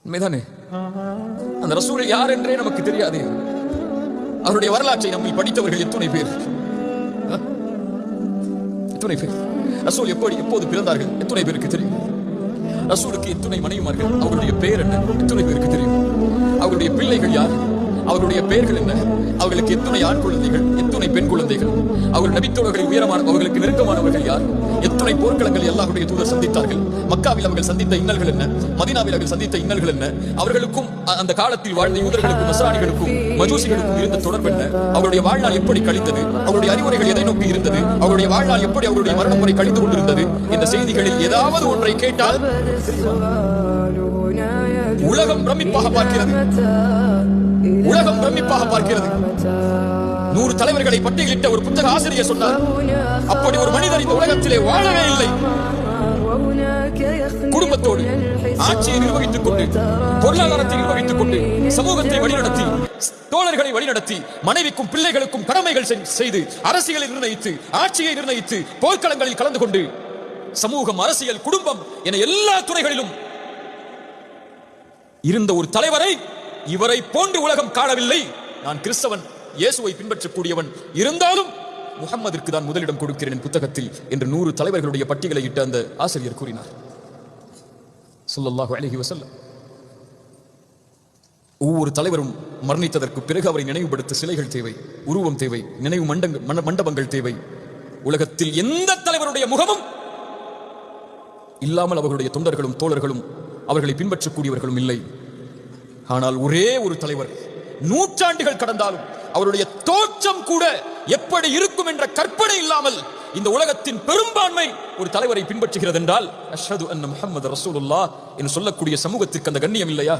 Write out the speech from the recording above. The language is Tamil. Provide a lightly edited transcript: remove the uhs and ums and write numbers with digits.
உண்மைதானே? அந்த ரசூல் யார் என்றே நமக்கு தெரியாது. அவருடைய வரலாற்றை நம்மை படித்தவர்கள் எத்தனை பேர்? எத்தனை பேர்? ரசூல் எப்போது பிறந்தார்கள் எத்தனை பேருக்கு தெரியும்? ரசூலுக்கு எத்தனை மனைவிமார்கள்? அவர்களுடைய பெயர் என்ன? எத்தனை பேருக்கு தெரியும்? அவருடைய பிள்ளைகள் யார்? அவருடைய பெயர்கள் என்ன? அவர்களுக்கு எத்தனை ஆண் குழந்தைகள், எத்தனை பெண் குழந்தைகள்? அவர்கள் நபித்தோழர்களில் உயரமான, அவர்களுக்கு நெருக்கமானவர்கள் யார்? எத்தனை போர்க்களங்கள் அல்லாஹ்வுடைய தூதர் சந்தித்தார்கள்? மக்காவில் அவர்கள் சந்தித்த இன்னல்கள் என்ன? மதீனாவில் அவர்கள் சந்தித்த இன்னல்கள் என்ன? அவர்களுக்கும் அந்த காலத்தில் வாழ்ந்த யூதர்களுக்கும் நஸ்ரானிகளுக்கும் மஜூசிகளுக்கும் இருந்த தொடர்பு என்ன? அவருடைய வாழ்நாள் எப்படி கழித்தது? அவருடைய அறிவுரைகள் எதை நோக்கி இருந்தது? அவருடைய வாழ்நாள் எப்படி அவருடைய மரண முறை கழித்து கொண்டிருந்தது? இந்த செய்திகளில் ஏதாவது ஒன்றை கேட்டால் உலகம் பிரமிப்பாக பார்க்கிறது. உலகம் பிரமிப்பாக பார்க்கிறது. 100 தலைவர்களை பட்டியலிட்ட ஒரு புத்தக ஆசிரியர் சொன்னார், அப்படி ஒரு மனிதர் இந்த உலகத்திலே வாழவே இல்லை. குடும்பத்தோடு ஆட்சியை நிர்வகித்துக் கொண்டு, பொருளாதாரத்தை நிர்வகித்துக் கொண்டு, சமூகத்தை வழிநடத்தி, தோழர்களை வழிநடத்தி, மனைவிக்கும் பிள்ளைகளுக்கும் கடமைகள் செய்து, அரசியலை நிர்ணயித்து, ஆட்சியை நிர்ணயித்து, போர்க்களங்களில் கலந்து கொண்டு, சமூகம், அரசியல், குடும்பம் என எல்லா துறைகளிலும் இருந்த ஒரு தலைவரை இவரை போன்று உலகம் காணவில்லை. நான் கிறிஸ்தவன், இயேசுவை பின்பற்றக்கூடியவன், இருந்தாலும் முஹம்மதிற்கு தான் முதலிடம் கொடுக்கிறேன் என் புத்தகத்தில் என்று 100 தலைவர்களுடைய பட்டியலை இட்ட அந்த ஆசிரியர் கூறினார். ஸல்லல்லாஹு அலைஹி வஸல்லம். ஒவ்வொரு தலைவரும் மரணித்ததற்கு பிறகு அவரை நினைவுபடுத்த சிலைகள் தேவை, உருவம் தேவை, நினைவு மண்டபங்கள் தேவை. உலகத்தில் எந்த தலைவருடைய முகமும் இல்லாமல் அவர்களுடைய தொண்டர்களும் தோழர்களும் அவர்களை பின்பற்றக்கூடியவர்களும் இல்லை. ஆனால் ஒரே ஒரு தலைவர், நூற்றாண்டுகள் கடந்தாலும் அவருடைய தோற்றம் கூட எப்படி இருக்கும் என்ற கற்பனை இல்லாமல் இந்த உலகத்தின் பெரும்பான்மை ஒரு தலைவரை பின்பற்றுகிறது என்றால் அஷ்ஹது அன்ன முஹம்மது ரசூலுல்லாஹ் என்று சொல்லக்கூடிய சமூகத்திற்கு அந்த கண்ணியம் இல்லையா?